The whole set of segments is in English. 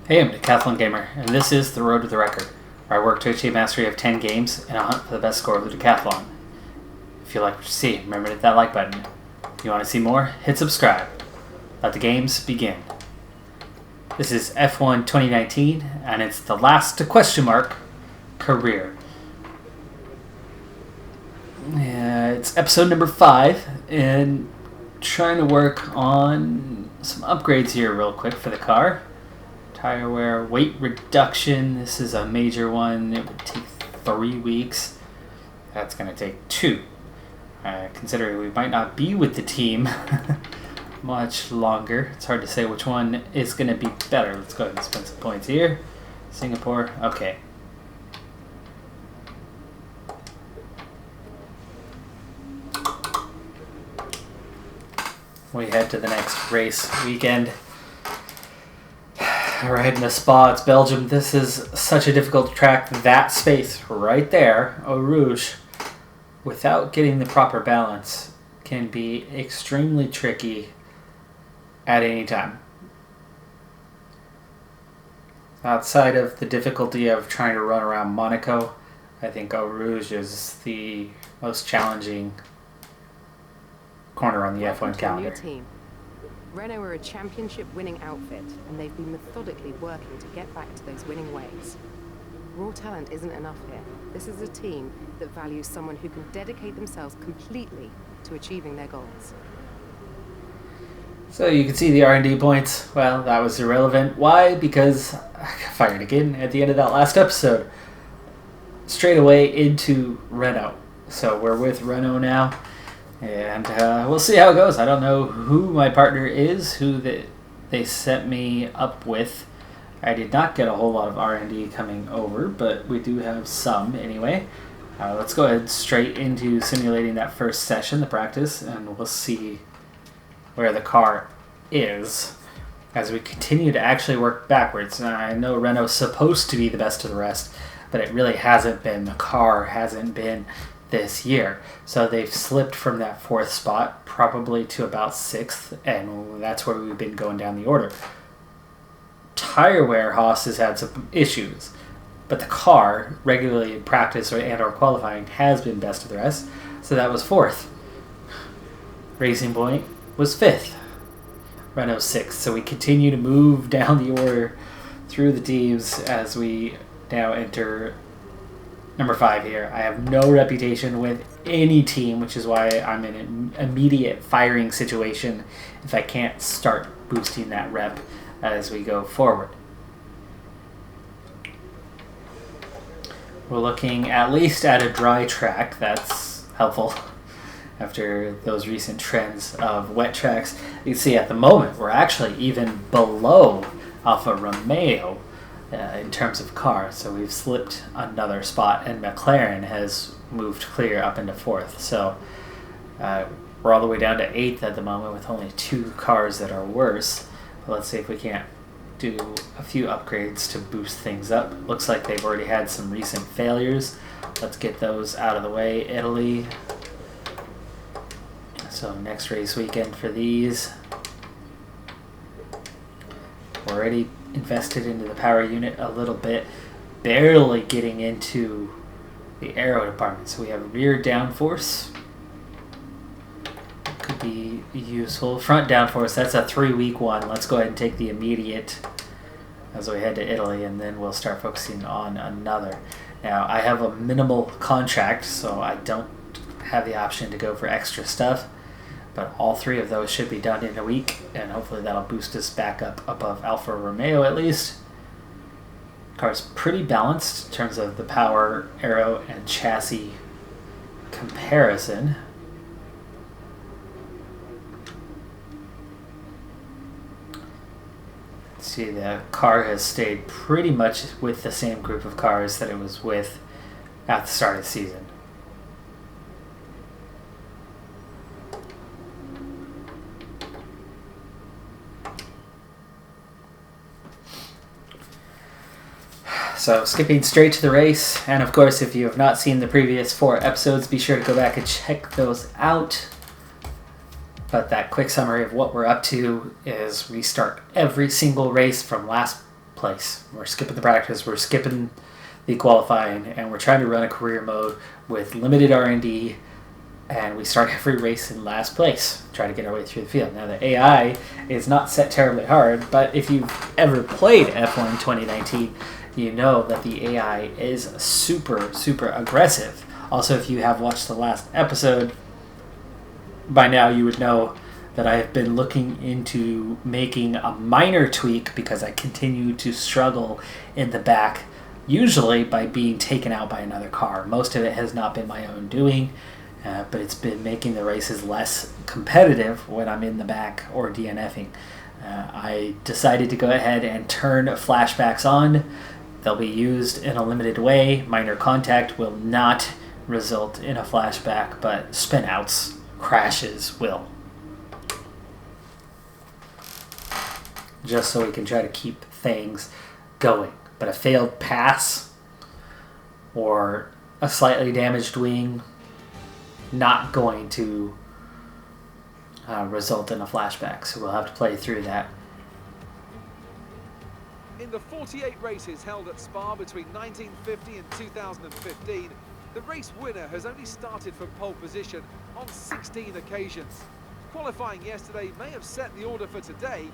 Hey, I'm Decathlon Gamer, and this is The Road to the Record, where I work to achieve mastery of 10 games in a hunt for the best score of the Decathlon. If you like what you see, remember to hit that like button. If you want to see more, hit subscribe. Let the games begin. This is F1 2019, and it's the last career. It's episode number 5, and trying to work on some upgrades here real quick for the car. Tire wear, weight reduction. This is a major one. It would take 3 weeks. That's going to take 2. Considering we might not be with the team much longer. It's hard to say which one is going to be better. Let's go ahead and spend some points here. Singapore. Okay. We head to the next race weekend. Right in the Spa, it's Belgium. This is such a difficult track. That space right there, Eau Rouge, without getting the proper balance, can be extremely tricky at any time. Outside of the difficulty of trying to run around Monaco, I think Eau Rouge is the most challenging corner on the F1 calendar. Renault are a championship-winning outfit, and they've been methodically working to get back to those winning ways. Raw talent isn't enough here. This is a team that values someone who can dedicate themselves completely to achieving their goals. So you can see the R&D points. Well, that was irrelevant. Why? Because I got fired again at the end of that last episode. Straight away into Renault. So we're with Renault now. And we'll see how it goes. I don't know who my partner is, who they set me up with. I did not get a whole lot of R&D coming over, but we do have some anyway. Let's go ahead straight into simulating that first session, the practice, and we'll see where the car is as we continue to actually work backwards. I know Renault's supposed to be the best of the rest, but it really hasn't been. The car hasn't been this year. So they've slipped from that 4th spot probably to about 6th, and that's where we've been going down the order. Tire wear, Haas has had some issues, but the car, regularly in practice or qualifying, has been best of the rest, so that was 4th. Racing Point was 5th. Renault 6th. So we continue to move down the order through the teams as we now enter number 5 here. I have no reputation with any team, which is why I'm in an immediate firing situation if I can't start boosting that rep as we go forward. We're looking at least at a dry track. That's helpful after those recent trends of wet tracks. You can see at the moment we're actually even below Alfa Romeo in terms of cars, so we've slipped another spot, and McLaren has moved clear up into 4th. So we're all the way down to 8th at the moment with only 2 cars that are worse. But let's see if we can't do a few upgrades to boost things up. Looks like they've already had some recent failures. Let's get those out of the way. Italy. So next race weekend for these. Already invested into the power unit a little bit, barely getting into the aero department. So we have rear downforce, could be useful. Front downforce, that's a 3-week one. Let's go ahead and take the immediate as we head to Italy, and then we'll start focusing on another. Now I have a minimal contract, so I don't have the option to go for extra stuff, but all 3 of those should be done in a week, and hopefully that'll boost us back up above Alfa Romeo at least. Car's pretty balanced in terms of the power, aero, and chassis comparison. See, the car has stayed pretty much with the same group of cars that it was with at the start of the season. So skipping straight to the race, and of course if you have not seen the previous 4 episodes, be sure to go back and check those out. But that quick summary of what we're up to is we start every single race from last place. We're skipping the practice. We're skipping the qualifying, and we're trying to run a career mode with limited R&D, and we start every race in last place. Try to get our way through the field. Now, the AI is not set terribly hard, but if you've ever played F1 2019, you know that the AI is super, super aggressive. Also, if you have watched the last episode, by now you would know that I have been looking into making a minor tweak because I continue to struggle in the back, usually by being taken out by another car. Most of it has not been my own doing, but it's been making the races less competitive when I'm in the back or DNFing. I decided to go ahead and turn flashbacks on. They'll be used in a limited way. Minor contact will not result in a flashback, but spinouts, crashes will. Just so we can try to keep things going. But a failed pass or a slightly damaged wing, not going to result in a flashback. So we'll have to play through that. In the 48 races held at Spa between 1950 and 2015, the race winner has only started from pole position on 16 occasions. Qualifying yesterday may have set the order for today,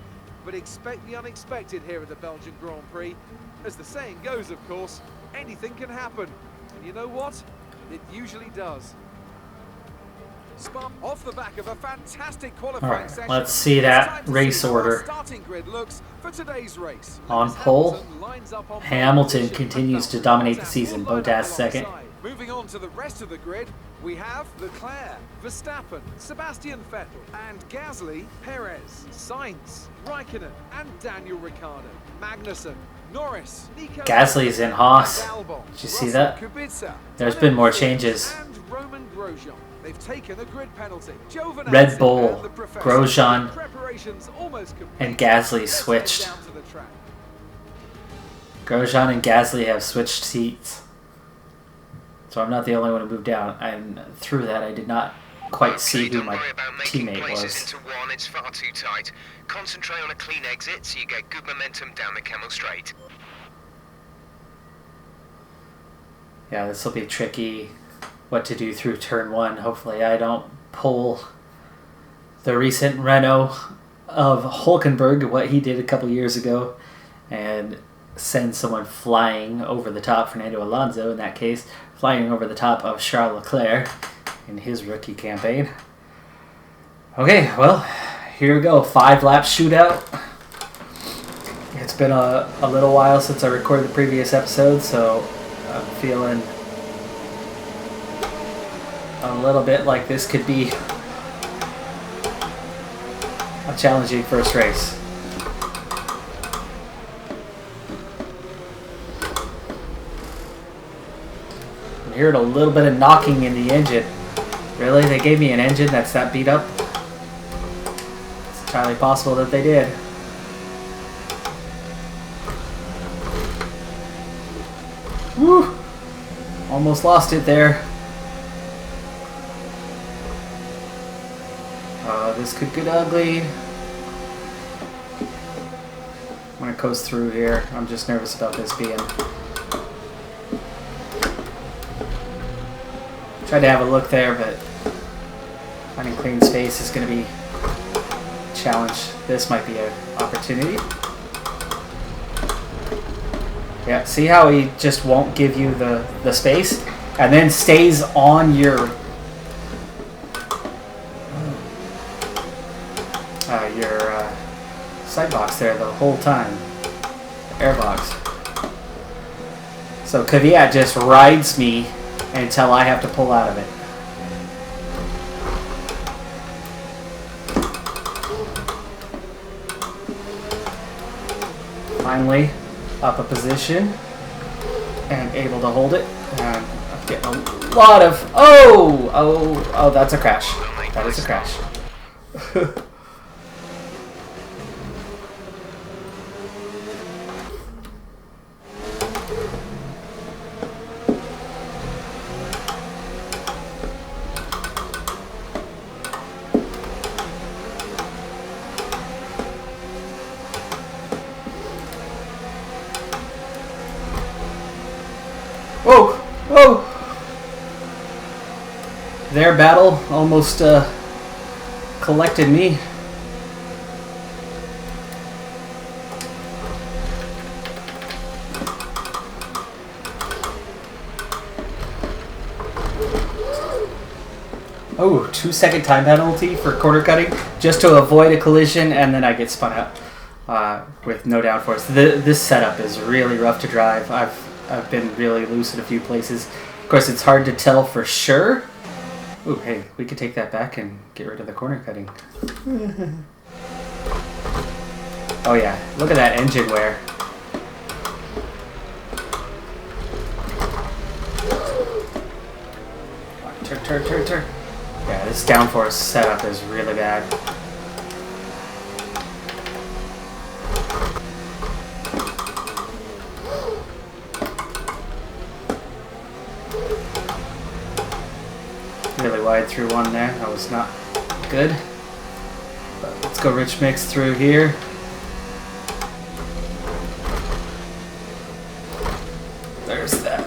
but expect the unexpected here at the Belgian Grand Prix. As the saying goes, of course, anything can happen. And you know what? It usually does. Spa off the back of a fantastic qualifying session. Let's see that race order. Starting grid looks for today's race. On pole, Hamilton continues to dominate the season. Bottas second. Moving on to the rest of the grid, we have Leclerc, Verstappen, Sebastian Vettel, and Gasly, Perez, Sainz, Raikkonen, and Daniel Ricciardo, Magnussen, Norris, Nico. Gasly's in Haas. Did you see that? There's been more changes. And Roman Grosjean. They've taken a grid penalty. Red Bull, Grosjean, and Gasly switched. Grosjean and Gasly have switched seats. So I'm not the only one who moved down. And through that, I did not quite see who my teammate was. Into one, it's far too tight. Concentrate on a clean exit so you get good momentum down the Camel Straight. Yeah, this will be tricky. What to do through turn one. Hopefully I don't pull the recent Renault of Hulkenberg, what he did a couple years ago, and send someone flying over the top, Fernando Alonso in that case, flying over the top of Charles Leclerc in his rookie campaign. Okay, well, here we go. 5-lap shootout. It's been a little while since I recorded the previous episode, so I'm feeling a little bit like this could be a challenging first race. I'm hearing a little bit of knocking in the engine. Really? They gave me an engine that's that beat up? It's entirely possible that they did. Woo! Almost lost it there. This could get ugly. I'm gonna coast through here. I'm just nervous about this being. Tried to have a look there, but finding clean space is gonna be a challenge. This might be an opportunity. Yeah, see how he just won't give you the space and then stays on your side box there the whole time. The air box. So Kvyat just rides me until I have to pull out of it. Finally, up a position and able to hold it. And I'm getting a lot of... Oh, that's a crash. That is a crash. their battle almost collected me. Oh, 2-second time penalty for corner cutting just to avoid a collision, and then I get spun out with no downforce. This setup is really rough to drive. I've been really loose in a few places. Of course, it's hard to tell for sure. Ooh, hey, we could take that back and get rid of the corner cutting. Oh yeah, look at that engine wear. Turn. Yeah, this downforce setup is really bad. Really wide through one there. That was not good. But let's go rich mix through here. There's that.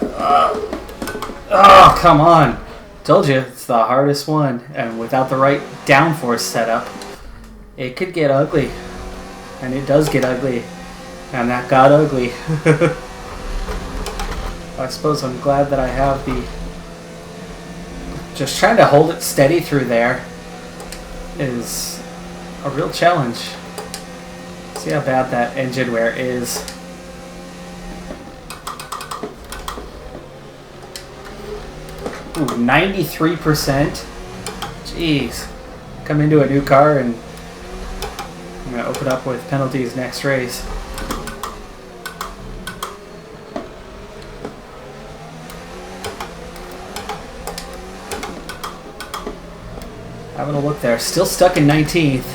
Oh, come on. Told you, it's the hardest one. And without the right downforce setup, it could get ugly. And it does get ugly. And that got ugly. I suppose I'm glad that I have the... Just trying to hold it steady through there is a real challenge. See how bad that engine wear is. Ooh, 93%. Jeez. Come into a new car and I'm going to open up with penalties next race. Having a look there. Still stuck in 19th.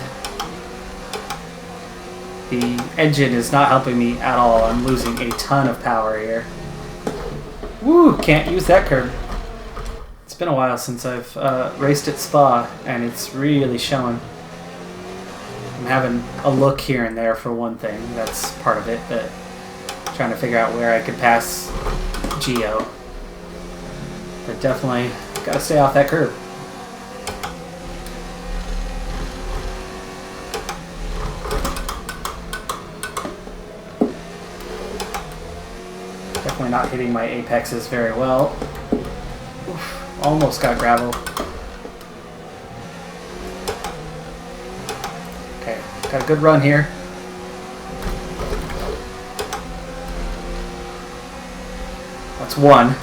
The engine is not helping me at all. I'm losing a ton of power here. Woo! Can't use that curb. It's been a while since I've raced at Spa, and it's really showing. I'm having a look here and there for one thing. That's part of it, but trying to figure out where I could pass Geo. But definitely got to stay off that curb. Definitely not hitting my apexes very well. Oof, almost got gravel. Okay, got a good run here. That's one.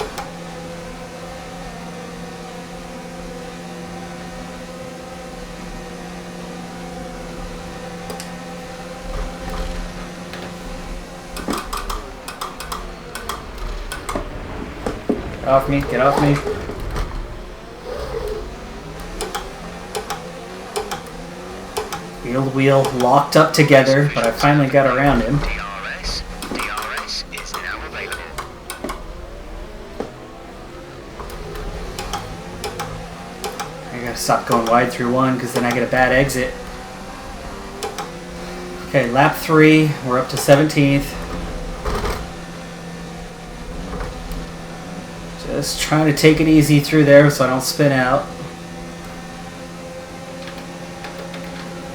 Get off me, get off me. Field wheel locked up together, but I finally got around him. DRS is now available. I gotta stop going wide through one because then I get a bad exit. Okay, lap 3, we're up to 17th. Just trying to take it easy through there so I don't spin out.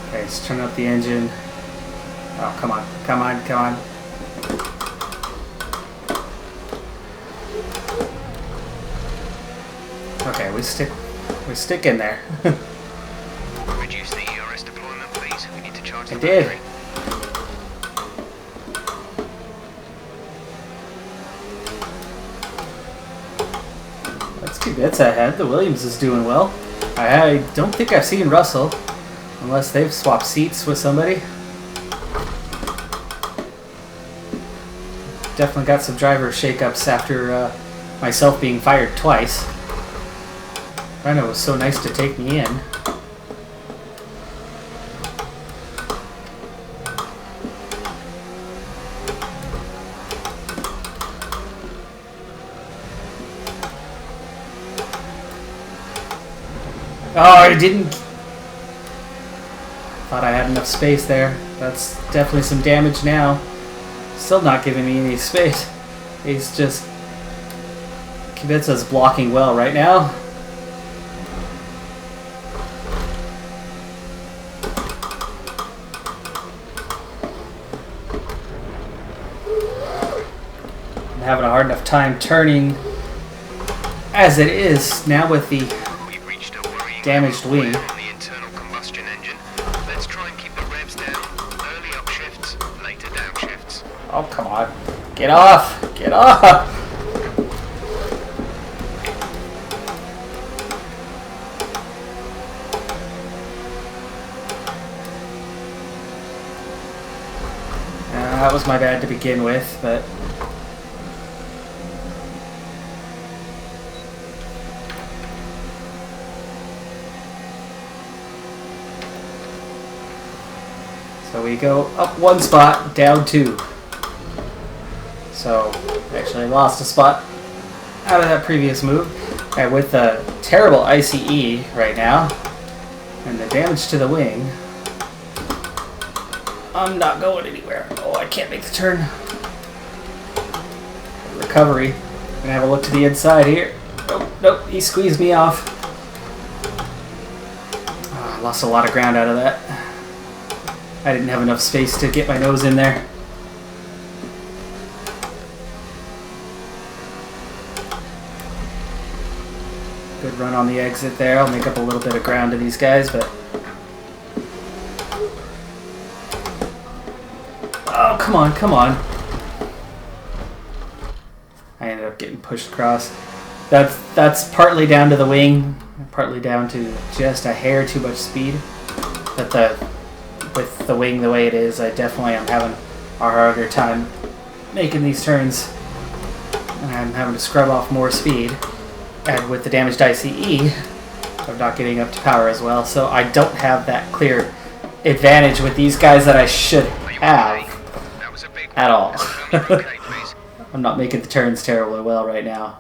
Okay, let's turn up the engine. Oh, come on, come on, come on. Okay, we stick in there. Reduce the ERS deployment, please. We need to charge the I did. battery. That's ahead. The Williams is doing well. I don't think I've seen Russell, unless they've swapped seats with somebody. Definitely got some driver shakeups after myself being fired twice. Renault was so nice to take me in. Oh, I didn't. Thought I had enough space there. That's definitely some damage now. Still not giving me any space. He's just... Kubica's blocking well right now. having a hard enough time turning as it is now with the We've reached a worrying damaged wing. on the internal combustion engine. Let's try and keep the revs down. Early up shifts, later down shifts. Oh, come on. Get off! Get off! That was my bad to begin with, but... So we go up one spot, down two. So, actually I lost a spot out of that previous move. And with the terrible ICE right now, and the damage to the wing, I'm not going anywhere. Oh, I can't make the turn. Recovery. I'm gonna have a look to the inside here. Nope, nope, he squeezed me off. Oh, I lost a lot of ground out of that. I didn't have enough space to get my nose in there. Good run on the exit there. I'll make up a little bit of ground to these guys, but... Oh, come on, come on. I ended up getting pushed across. That's partly down to the wing, partly down to just a hair too much speed. But with the wing the way it is, I definitely am having a harder time making these turns. And I'm having to scrub off more speed. And with the damaged ICE, I'm not getting up to power as well. So I don't have that clear advantage with these guys that I should have at all. I'm not making the turns terribly well right now.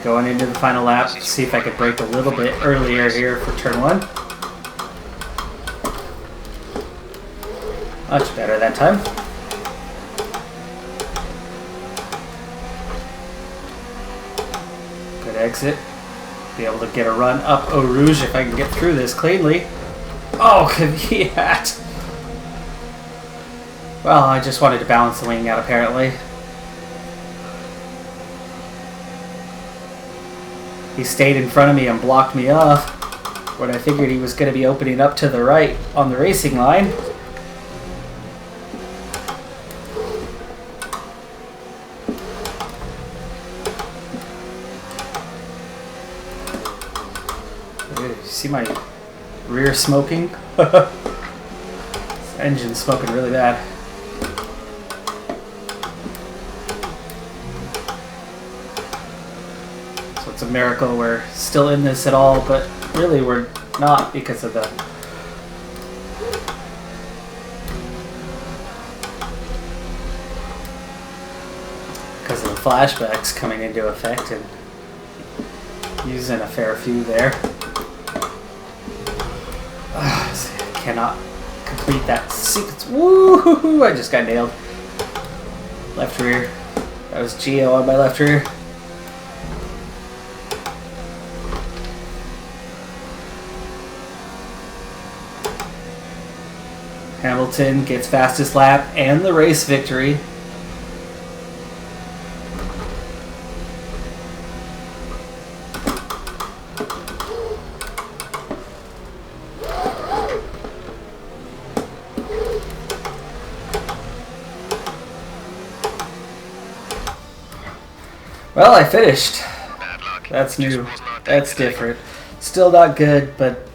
Going into the final lap, see if I could brake a little bit earlier here for turn one. Much better that time. Good exit. Be able to get a run up Eau Rouge if I can get through this cleanly. Oh, Kvyat! Well, I just wanted to balance the wing out apparently. He stayed in front of me and blocked me off when I figured he was going to be opening up to the right on the racing line. You see my rear smoking? This engine's smoking really bad. It's a miracle we're still in this at all, but really we're not because of the flashbacks coming into effect and using a fair few there. I cannot complete that sequence. Woo! I just got nailed. Left rear. That was Geo on my left rear. Hamilton gets fastest lap and the race victory. Well, I finished. That's new. That's different. Still not good, but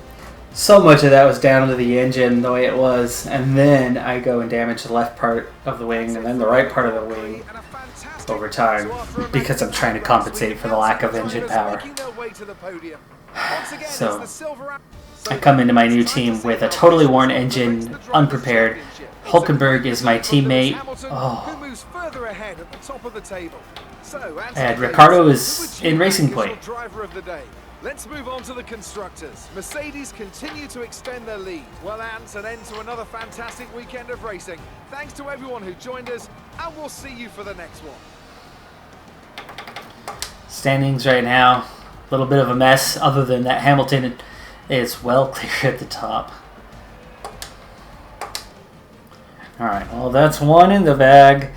so much of that was down to the engine the way it was, and then I go and damage the left part of the wing and then the right part of the wing over time because I'm trying to compensate for the lack of engine power. Once again, So it's the silver. I come into my new team with a totally worn engine, unprepared. Hulkenberg is my teammate. Oh. Who moves further ahead at the top of the table. So, And Ricardo is in Racing Point. Driver of the day. Let's move on to the constructors. Mercedes continue to extend their lead. Well, Ant, an end to another fantastic weekend of racing. Thanks to everyone who joined us, and we'll see you for the next one. Standings right now, a little bit of a mess, other than that Hamilton is well clear at the top. Alright, well that's one in the bag.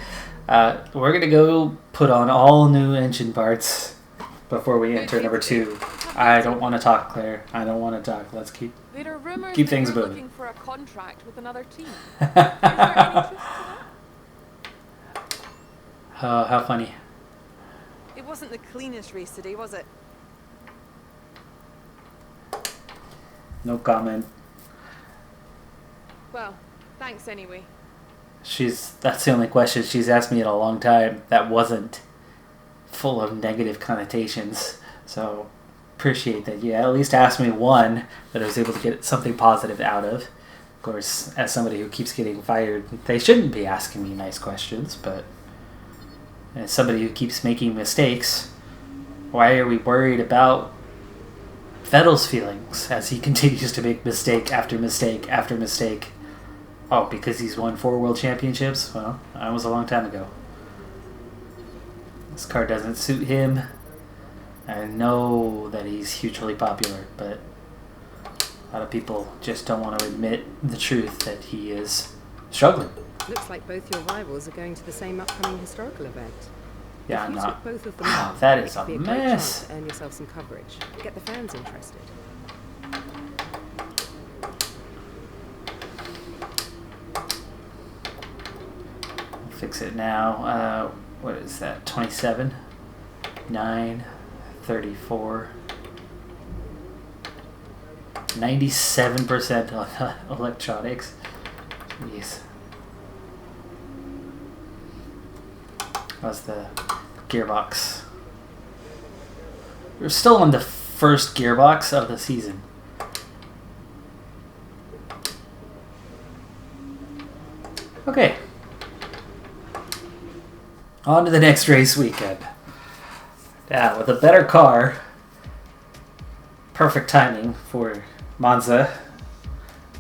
We're going to go put on all new engine parts before we enter number 2. I don't want to talk, Claire. I don't want to talk. Let's keep things moving. Looking for a contract with another team. Is there any truth to that? Oh, how funny. It wasn't the cleanest race today, was it? No comment. Well, thanks anyway. That's the only question she's asked me in a long time that wasn't full of negative connotations. So appreciate that you at least asked me one that I was able to get something positive out of. Of course, as somebody who keeps getting fired, they shouldn't be asking me nice questions, but as somebody who keeps making mistakes, why are we worried about Vettel's feelings as he continues to make mistake after mistake after mistake? Oh, because he's won 4 world championships? Well, that was a long time ago. This car doesn't suit him. I know that he's hugely popular, but a lot of people just don't want to admit the truth that he is struggling. Looks like both your rivals are going to the same upcoming historical event. Yeah, If I'm you not. took both of them Wow, on, that it is could a be great mess. chance to earn yourself some coverage. Get the fans interested. Fix it now. What is that? 27, 9, 34, 97% on electronics. Jeez. How's the gearbox? We're still on the first gearbox of the season. Okay. On to the next race weekend. Yeah, with a better car. Perfect timing for Monza.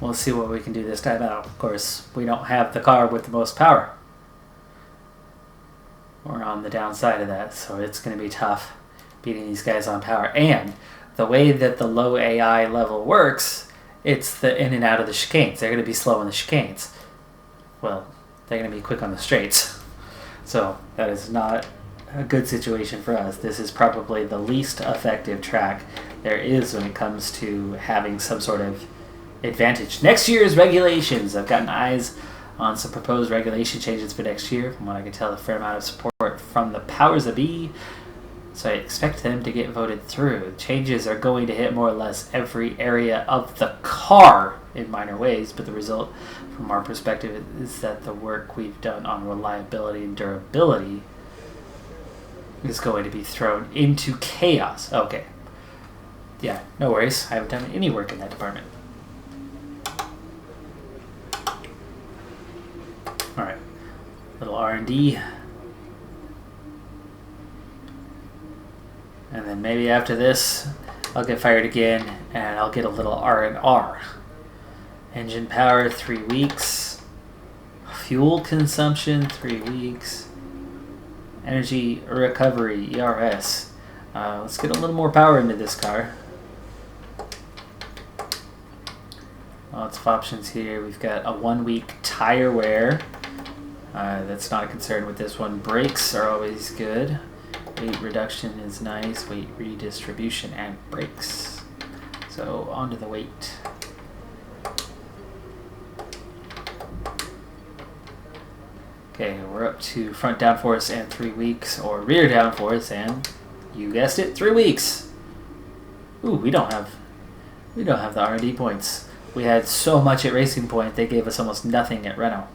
We'll see what we can do this time out. Of course, we don't have the car with the most power. We're on the downside of that, so it's going to be tough beating these guys on power. And the way that the low AI level works, it's the in and out of the chicanes. They're going to be slow in the chicanes. Well, they're going to be quick on the straights. So that is not a good situation for us. This is probably the least effective track there is when it comes to having some sort of advantage. Next year's regulations. I've gotten eyes on some proposed regulation changes for next year. From what I can tell, a fair amount of support from the powers that be. So I expect them to get voted through. Changes are going to hit more or less every area of the car in minor ways, but the result from our perspective is that the work we've done on reliability and durability is going to be thrown into chaos. Okay. Yeah, no worries. I haven't done any work in that department. Alright. Little R&D. And then maybe after this, I'll get fired again, and I'll get a little R&R. Engine power, 3 weeks. Fuel consumption, 3 weeks. Energy recovery, ERS. Let's get a little more power into this car. Lots of options here. We've got a 1-week tire wear. That's not a concern with this one. Brakes are always good. Weight reduction is nice. Weight redistribution and brakes. So onto the weight. Okay, we're up to front downforce and 3 weeks, or rear downforce and, you guessed it, 3 weeks. Ooh, we don't have the R&D points. We had so much at Racing Point, they gave us almost nothing at Renault.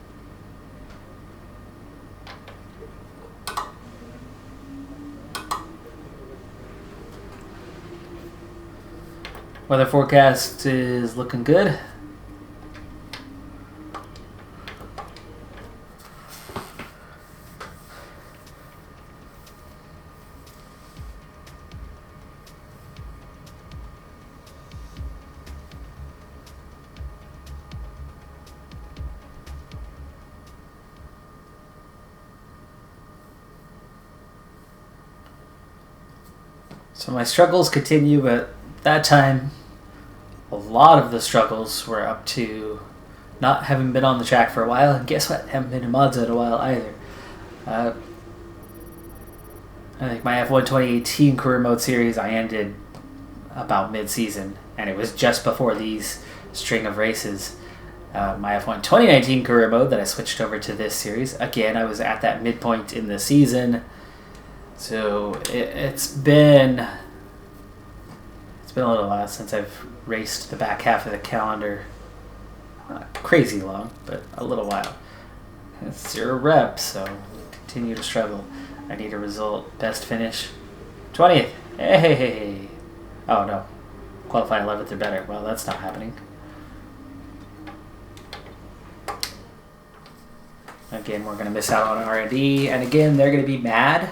Weather forecast is looking good. So my struggles continue, but that time a lot of the struggles were up to not having been on the track for a while, and guess what? Haven't been in Monza in a while either. I think my F1 2018 career mode series I ended about mid-season, and it was just before these string of races. My F1 2019 career mode that I switched over to this series, again, I was at that midpoint in the season. So it's been a little while since I've raced the back half of the calendar. Not crazy long, but a little while. It's 0 reps, so continue to struggle. I need a result. Best finish 20th. Hey. Oh no, qualify 11th or better. Well, that's not happening. Again, we're going to miss out on R&D, and again, they're going to be mad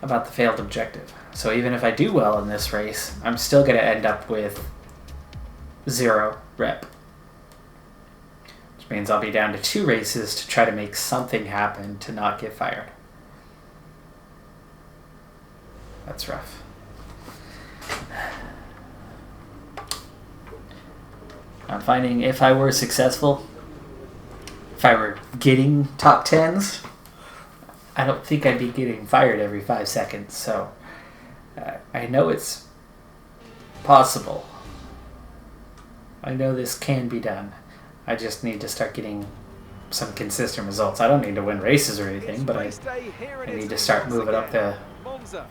about the failed objective. So even if I do well in this race, I'm still going to end up with 0 rep. Which means I'll be down to 2 races to try to make something happen to not get fired. That's rough. I'm finding if I were successful, if I were getting top 10s, I don't think I'd be getting fired every 5 seconds, so I know it's possible. I know this can be done. I just need to start getting some consistent results. I don't need to win races or anything, but I need to start moving up the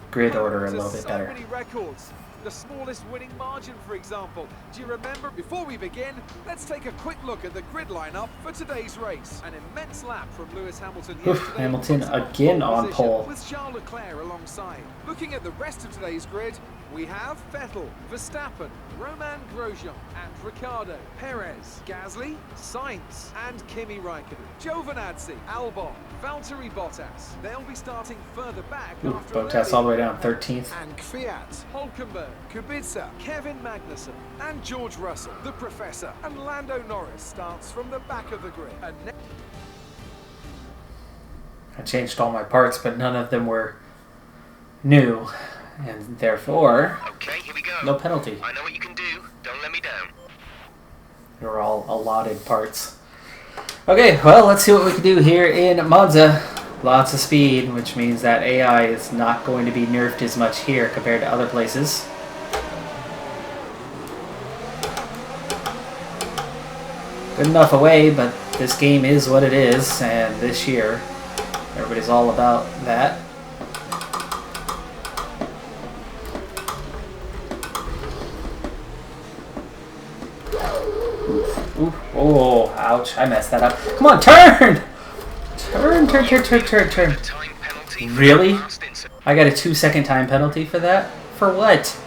grid order a little bit better. The smallest winning margin, for example. Do you remember? Before we begin, let's take a quick look at the grid lineup for today's race. An immense lap from Lewis Hamilton. Hamilton again on pole. With Charles Leclerc alongside. Looking at the rest of today's grid, we have Vettel, Verstappen, Romain Grosjean, and Ricciardo, Perez, Gasly, Sainz, and Kimi Raikkonen. Giovinazzi, Albon, Valtteri Bottas. They'll be starting further back after Bottas all the way down 13th. And Kvyat, Hulkenberg, Kubica, Kevin Magnussen, and George Russell, the Professor, and Lando Norris starts from the back of the grid. I changed all my parts, but none of them were new, and therefore, Okay, here we go. no penalty. I know what you can do. Don't let me down. They were all allotted parts. Okay, well, let's see what we can do here in Monza. Lots of speed, which means that AI is not going to be nerfed as much here compared to other places. Good enough away, but this game is what it is, and this year, everybody's all about that. Oof. Oh, ouch, I messed that up. Come on, turn! Turn. Time penalty. Really? I got a 2-second time penalty for that? For what?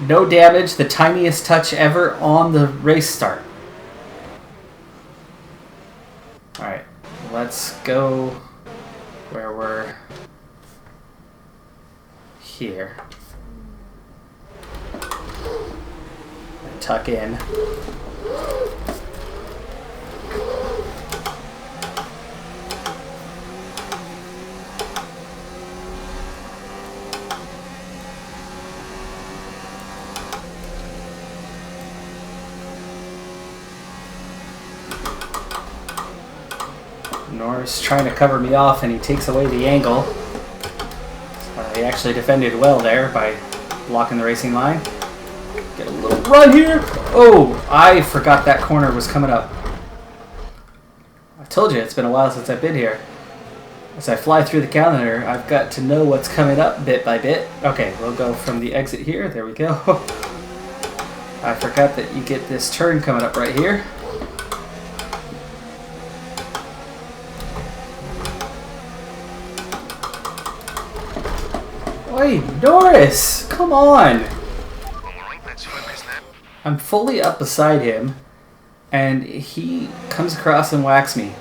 No damage, the tiniest touch ever on the race start. Alright, let's go where we're here. Tuck in. Norris trying to cover me off, and he takes away the angle. He actually defended well there by blocking the racing line. Get a little run here. Oh, I forgot that corner was coming up. I told you it's been a while since I've been here. As I fly through the calendar, I've got to know what's coming up bit by bit. Okay, we'll go from the exit here. There we go. I forgot that you get this turn coming up right here. Oi, Norris! Come on! Alright, let's focus now. I'm fully up beside him, and he comes across and whacks me.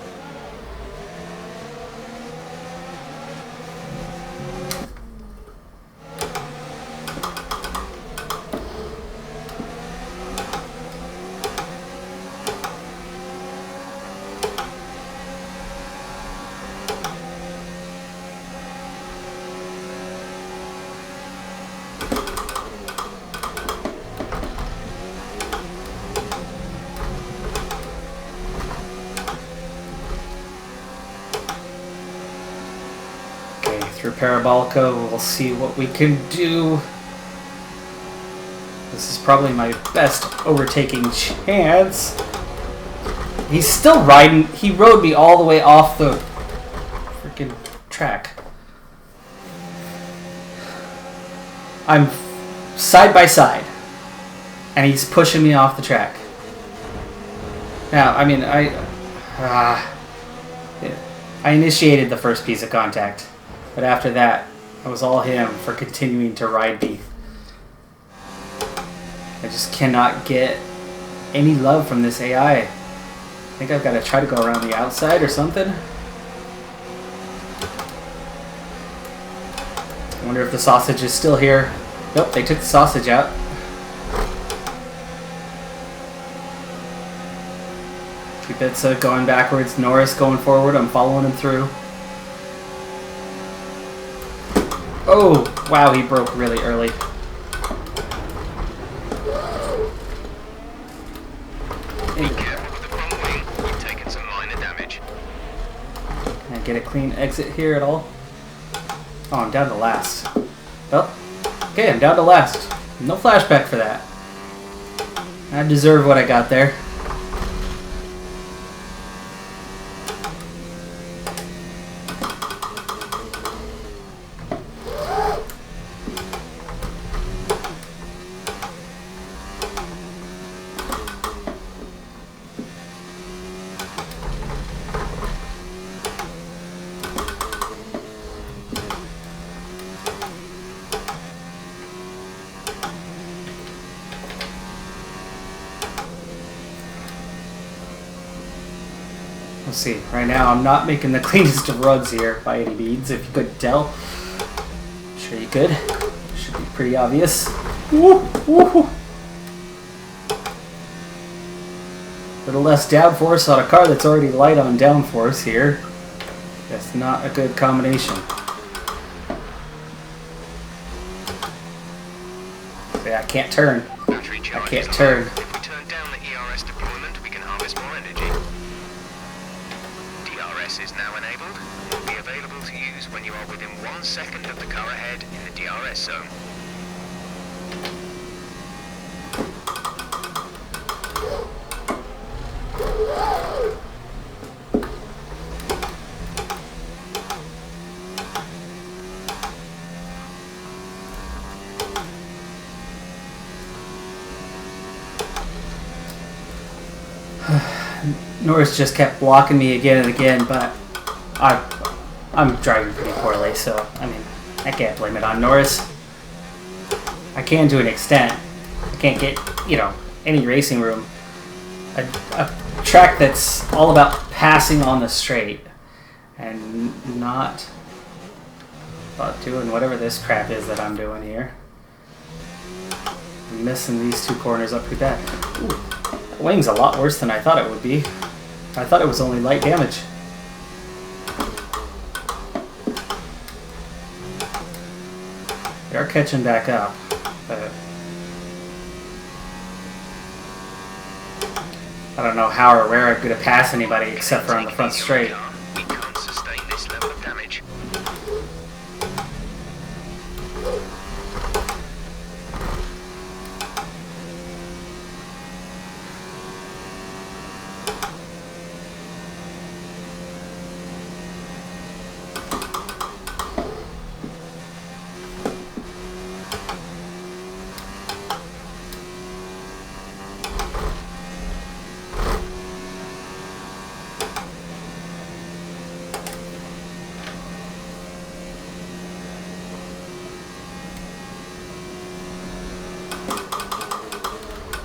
Through Parabolica, we'll see what we can do. This is probably my best overtaking chance. He's still riding. He rode me all the way off the freaking track. I'm side by side, and he's pushing me off the track. Now, I mean, I initiated the first piece of contact. But after that, it was all him for continuing to ride me. I just cannot get any love from this AI. I think I've got to try to go around the outside or something. I wonder if the sausage is still here. Nope, they took the sausage out. Kubica going backwards, Norris going forward. I'm following him through. Oh, wow, he broke really early. Be careful with the front wing. You've taken some minor damage. Can I get a clean exit here at all? Oh, I'm down to last. Well, okay, I'm down to last. No flashback for that. I deserve what I got there. Let's see. Right now, I'm not making the cleanest of runs here by any means, if you couldn't tell. I'm sure you could. Should be pretty obvious. Woo, woo. Little less downforce on a car that's already light on downforce here. That's not a good combination. See, I can't turn. Battery I charge can't is turn. low. If we turn down the ERS deployment, we can harvest more energy. DRS is now enabled. It will be available to use when you are within 1 second of the car ahead in the DRS zone. Norris just kept blocking me again and again, but I'm driving pretty poorly, so I mean, I can't blame it on Norris. I can to an extent. I can't get, you know, any racing room. A track that's all about passing on the straight and not about doing whatever this crap is that I'm doing here. I'm missing these two corners up pretty bad. Ooh, that wing's a lot worse than I thought it would be. I thought it was only light damage. They are catching back up, but I don't know how or where I'm going to pass anybody except for on the front straight. We can't sustain this level of damage.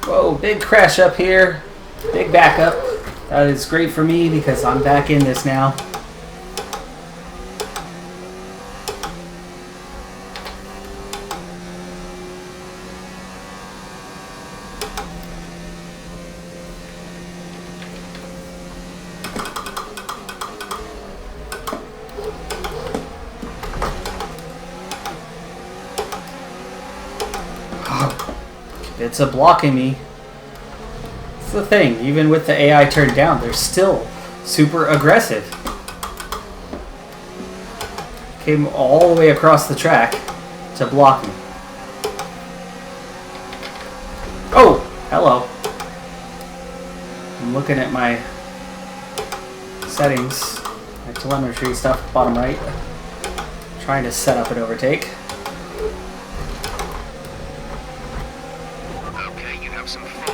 Whoa, big crash up here. Big backup. That is great for me because I'm back in this now. It's blocking me. That's the thing. Even with the AI turned down, they're still super aggressive. Came all the way across the track to block me. Oh, hello. I'm looking at my settings, my telemetry stuff, bottom right. Trying to set up an overtake.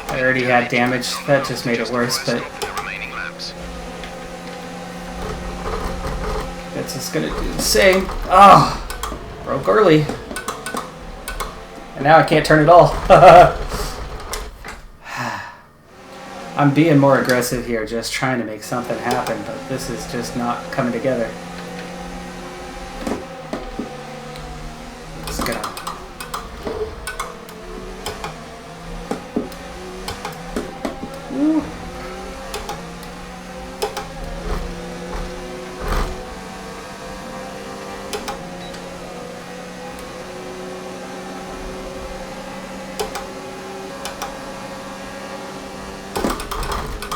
I already had damage, that just made it worse, but it's just gonna do the same. Oh, broke early. And now I can't turn it all. I'm being more aggressive here, just trying to make something happen, but this is just not coming together. Just gonna...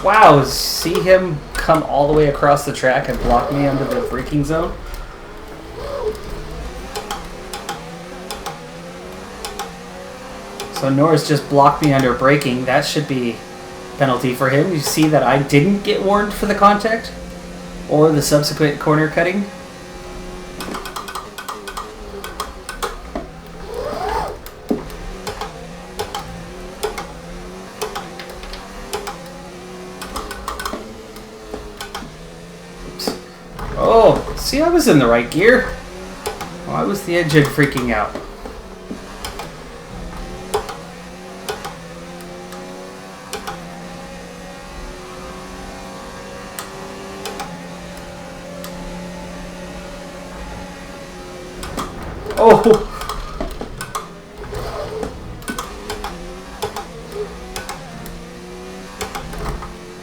Wow, see him come all the way across the track and block me under the braking zone? So Norris just blocked me under braking. That should be penalty for him. You see that I didn't get warned for the contact or the subsequent corner cutting. Oh, see, I was in the right gear. Why was the engine freaking out? Oh!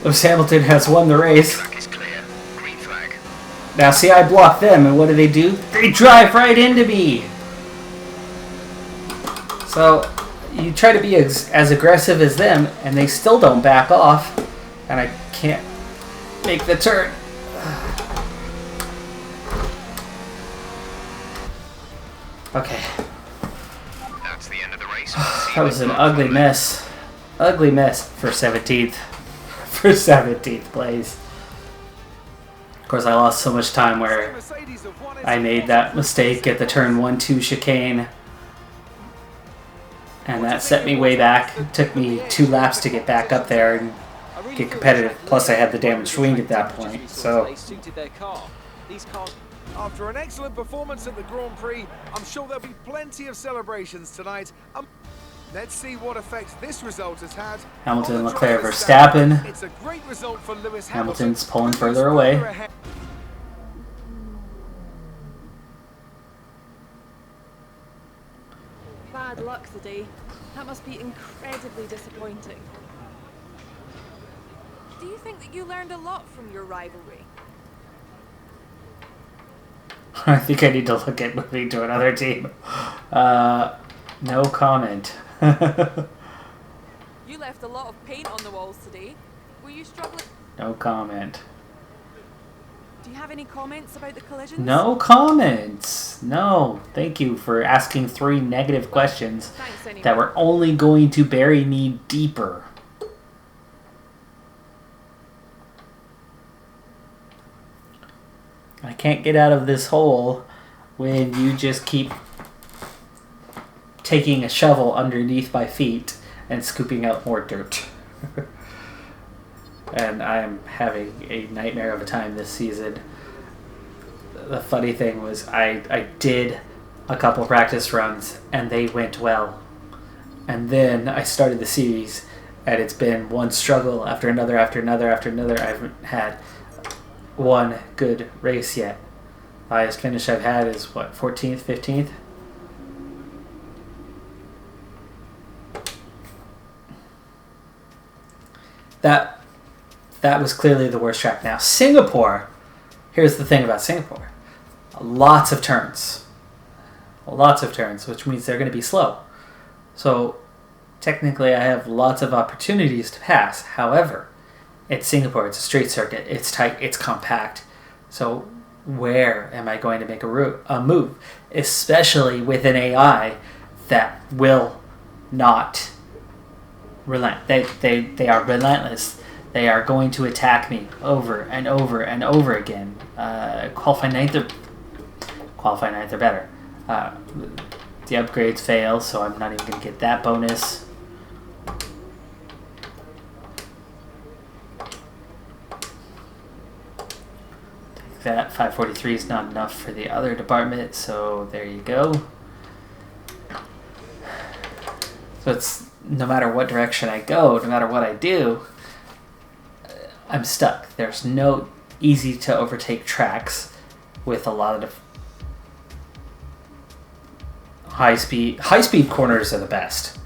Lewis Hamilton has won the race. Now see, I blocked them, and what do? They drive right into me! So, you try to be as aggressive as them, and they still don't back off, and I can't make the turn. Okay. That's the end of the race. That was an ugly mess. Ugly mess for 17th. For 17th place. Of course, I lost so much time where I made that mistake at the turn 1-2 chicane. And that set me way back. It took me 2 laps to get back up there and get competitive. Plus, I had the damaged wing at that point. So. After an excellent performance at the Grand Prix, I'm sure there'll be plenty of celebrations tonight. Let's see what effect this result has had. Hamilton, Leclerc, Verstappen. It's a great result for Lewis Hamilton's pulling further away. Bad luck today. That must be incredibly disappointing. Do you think that you learned a lot from your rivalry? I think I need to look at moving to another team. No comment. You left a lot of paint on the walls today. Were you struggling? No comment. Do you have any comments about the collisions? No comments. No. Thank you for asking 3 negative questions that were only going to bury me deeper. I can't get out of this hole when you just keep taking a shovel underneath my feet and scooping out more dirt. And I'm having a nightmare of a time this season. The funny thing was I did a couple practice runs and they went well. And then I started the series and it's been one struggle after another after another after another. I haven't had one good race yet. Highest finish I've had is what, 14th, 15th? That was clearly the worst track. Now, Singapore, here's the thing about Singapore. Lots of turns. Lots of turns, which means they're going to be slow. So, technically, I have lots of opportunities to pass. However, it's Singapore. It's a straight circuit. It's tight. It's compact. So, where am I going to make a move? Especially with an AI that will not relent. They are relentless. They are going to attack me over and over and over again. Qualify ninth or better. The upgrades fail, so I'm not even going to get that bonus. Take that. 543 is not enough for the other department, so there you go. So it's no matter what direction I go, no matter what I do, I'm stuck. There's no easy to overtake tracks with a lot of high speed corners are the best.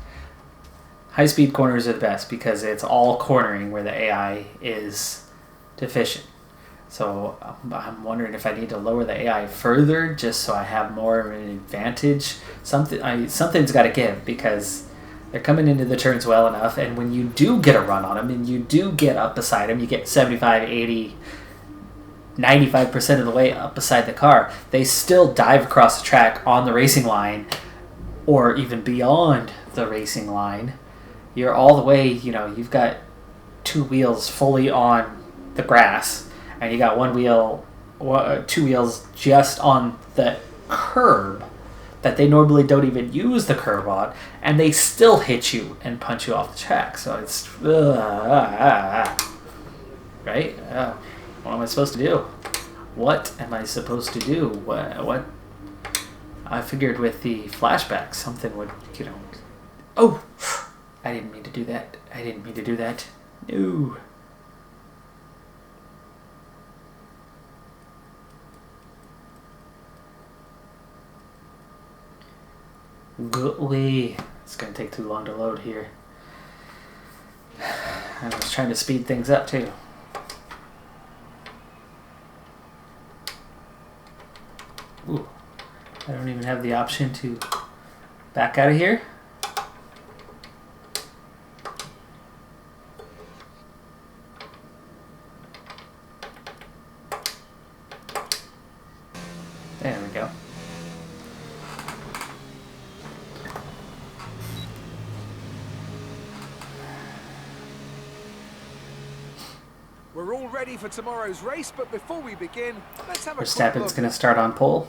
High speed corners are the best because it's all cornering where the AI is deficient. So I'm wondering if I need to lower the AI further just so I have more of an advantage. Something's got to give because they're coming into the turns well enough, and when you do get a run on them and you do get up beside them, you get 75, 80, 95% of the way up beside the car, they still dive across the track on the racing line or even beyond the racing line. You're all the way, you've got two wheels fully on the grass, and you got two wheels just on the curb that they normally don't even use the curb on, and they still hit you and punch you off the track. So it's right? What am I supposed to do? What am I supposed to do? What? I figured with the flashback, something would, Oh! I didn't mean to do that. No. Golly. It's going to take too long to load here. I was trying to speed things up too. Ooh. I don't even have the option to back out of here. There we go. We're all ready for tomorrow's race, but before we begin, let's have a quick Verstappen's look. going to start on pole.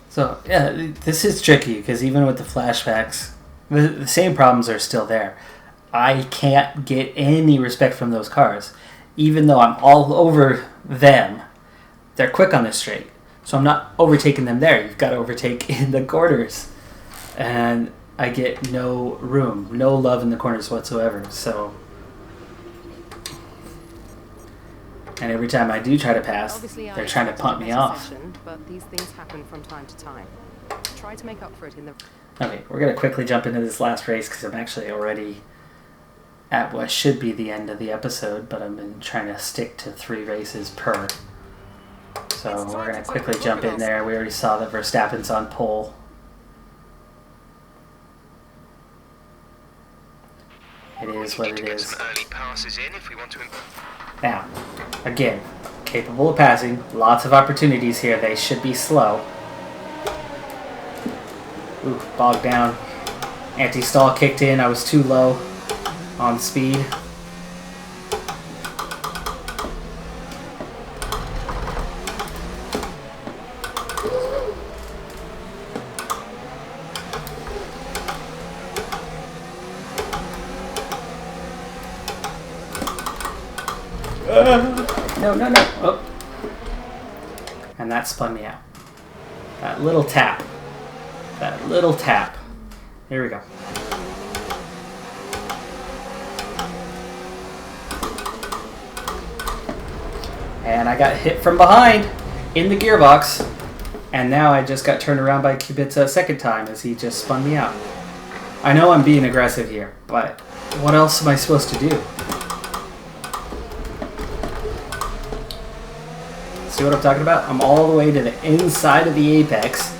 So, yeah, this is tricky because even with the flashbacks, the same problems are still there. I can't get any respect from those cars. Even though I'm all over them, they're quick on the straight. So I'm not overtaking them there. You've got to overtake in the corners. And I get no room, no love in the corners whatsoever. So, and every time I do try to pass, Obviously, they're trying to pump me off. But these things happen from time to time. Try to make up for it in the... Okay, we're going to quickly jump into this last race because I'm actually already at what should be the end of the episode, but I've been trying to stick to 3 races per. So we're going to quickly jump in there. We already saw that Verstappen's on pole. It is what it is. Now, again, capable of passing. Lots of opportunities here. They should be slow. Ooh, bogged down. Anti-stall kicked in. I was too low on speed. No. Oh. And that spun me out. That little tap. That little tap. Here we go. And I got hit from behind in the gearbox. And now I just got turned around by Kubica a second time as he just spun me out. I know I'm being aggressive here, but what else am I supposed to do? See what I'm talking about? I'm all the way to the inside of the apex.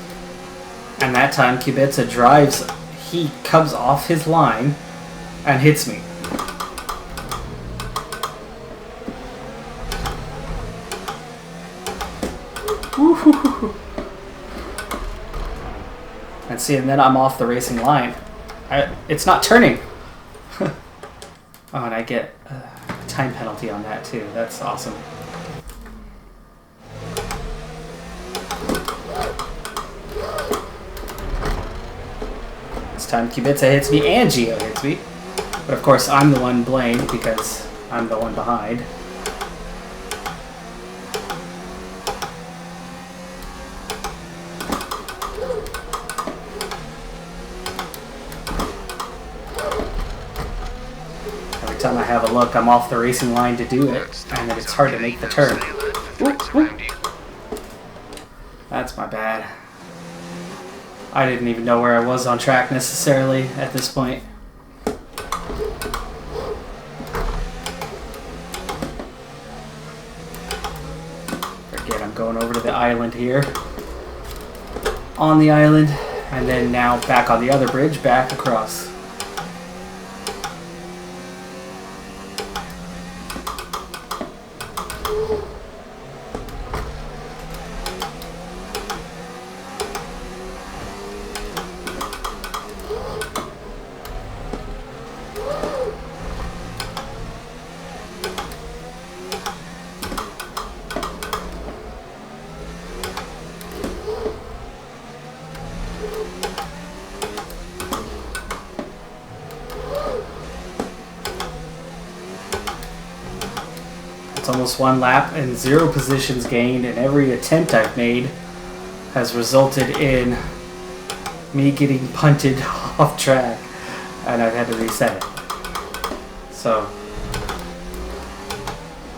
And that time Kubica drives, he comes off his line and hits me. Woo-hoo-hoo. And see, and then I'm off the racing line. It's not turning. Oh, and I get a time penalty on that too. That's awesome. This time Kubica hits me and Gio hits me. But of course I'm the one blamed because I'm the one behind. Every time I have a look, I'm off the racing line to do it, and then it's hard to make the turn. Ooh, ooh. That's my bad. I didn't even know where I was on track necessarily at this point. Forget, I'm going over to the island here. On the island, and then now back on the other bridge, back across. It's almost one lap and 0 positions gained, and every attempt I've made has resulted in me getting punted off track, and I've had to reset it. So,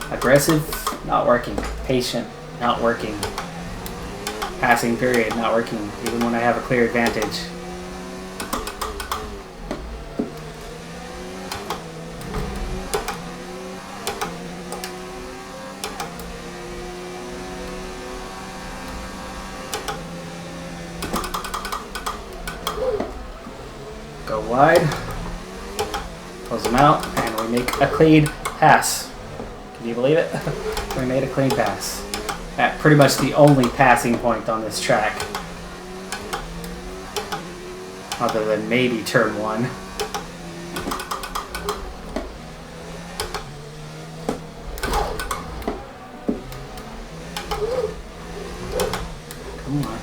aggressive, not working. Patient, not working. Passing period, not working, even when I have a clear advantage. Go wide, close them out, and we make a clean pass. Can you believe it? We made a clean pass. At pretty much the only passing point on this track. Other than maybe turn 1. Come on.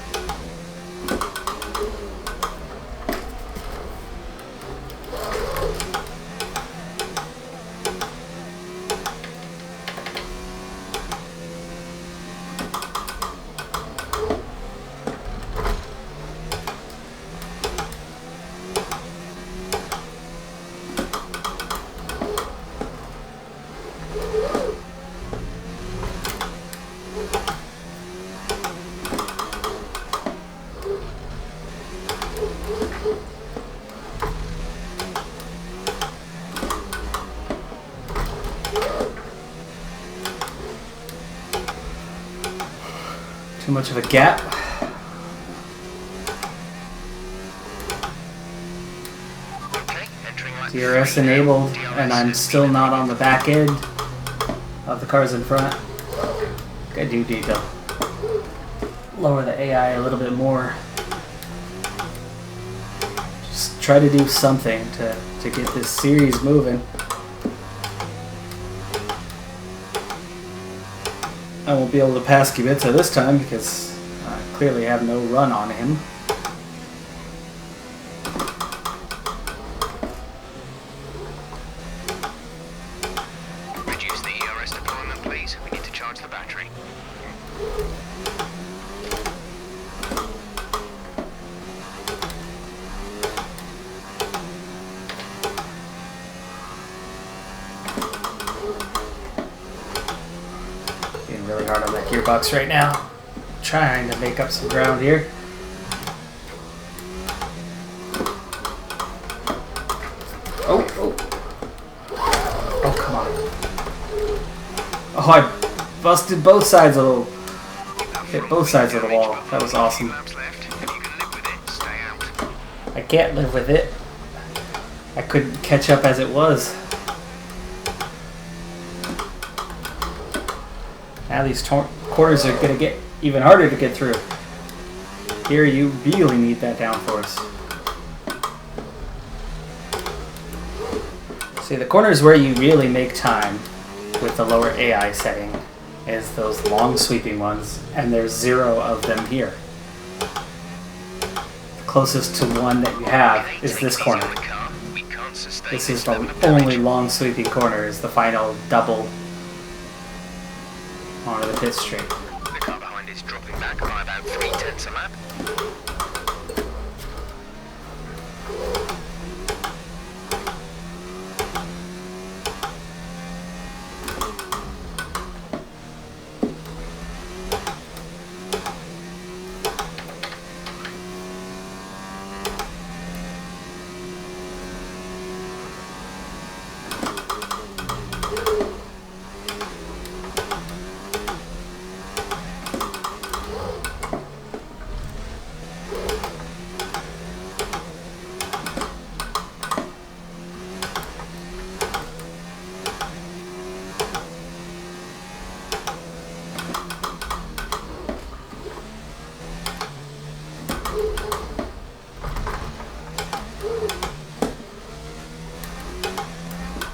Too much of a gap. DRS enabled, and I'm still not on the back end of the cars in front. Gotta do detail. Lower the AI a little bit more. Just try to do something to get this series moving. I won't be able to pass Kubica this time because I clearly have no run on him. Reduce the ERS deployment, please. We need to charge the battery. really hard on that gearbox right now. Trying to make up some ground here. Oh, oh. Oh, come on. Oh, I busted both sides of the... Hit both sides of the wall. That was awesome. I can't live with it. I couldn't catch up as it was. Now these corners are going to get even harder to get through. Here you really need that downforce. See, the corners where you really make time with the lower AI setting is those long sweeping ones, and there's 0 of them here. The closest to one that you have is this corner. This is the only long sweeping corner, is the final double onto the pit straight. The car behind is dropping back by about 3/10 a lap.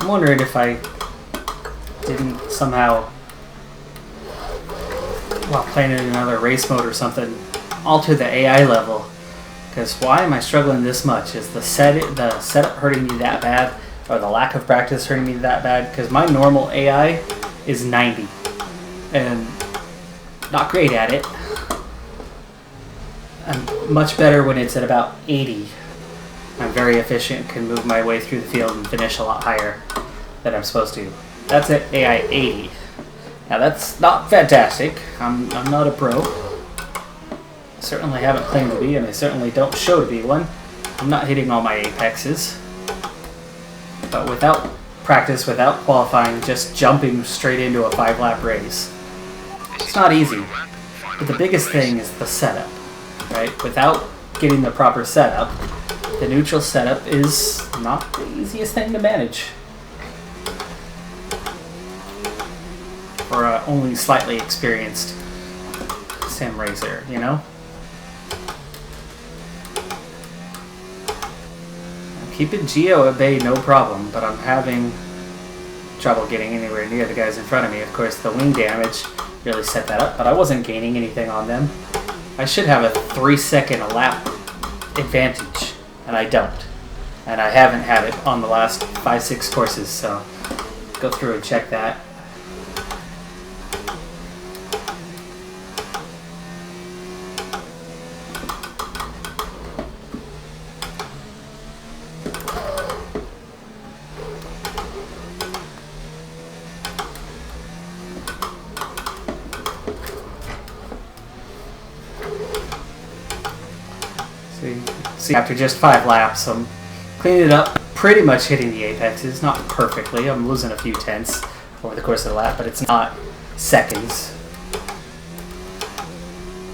I'm wondering if I didn't somehow, while playing in another race mode or something, alter the AI level. Because why am I struggling this much? Is the setup hurting me that bad? Or the lack of practice hurting me that bad? Because my normal AI is 90. And not great at it. I'm much better when it's at about 80. I'm very efficient, can move my way through the field and finish a lot higher than I'm supposed to. That's at AI 80. Now that's not fantastic. I'm not a pro. I certainly haven't claimed to be, and I certainly don't show to be one. I'm not hitting all my apexes. But without practice, without qualifying, just jumping straight into a 5-lap race, it's not easy. But the biggest thing is the setup, right? Without getting the proper setup, the neutral setup is not the easiest thing to manage for an only slightly experienced sim racer, you know? I'm keeping Geo at bay, no problem, but I'm having trouble getting anywhere near the guys in front of me. Of course, the wing damage really set that up, but I wasn't gaining anything on them. I should have a 3-second a lap advantage, and I don't. And I haven't had it on the last 5-6 courses, so go through and check that. See, after just 5 laps, I'm cleaning it up, pretty much hitting the apexes, not perfectly. I'm losing a few tenths over the course of the lap, but it's not seconds.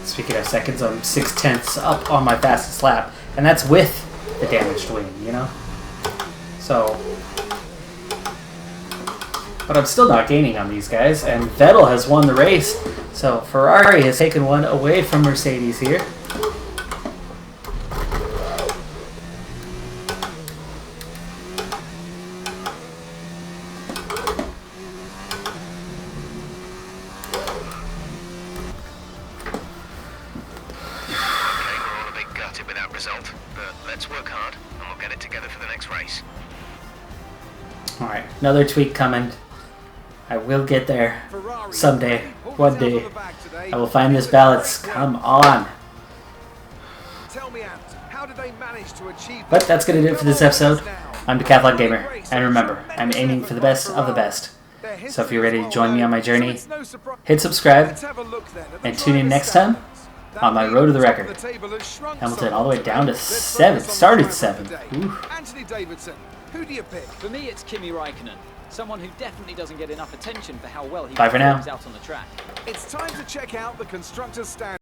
Speaking of seconds, I'm 6/10 up on my fastest lap, and that's with the damaged wing, you know? So, but I'm still not gaining on these guys, and Vettel has won the race, so Ferrari has taken one away from Mercedes here. Alright, another tweak coming. I will get there someday, one day. I will find this balance. Come on. But that's going to do it for this episode. I'm Decathlon Gamer, and remember, I'm aiming for the best of the best. So if you're ready to join me on my journey, hit subscribe and tune in next time on my road to the record. Hamilton all the way down to 7. Started 7. Anthony Davidson, who do you pick? For me, it's Kimi Räikkönen, someone who definitely doesn't get enough attention for how well he Bye for now. performs out on the track. It's time to check out the constructors' stand.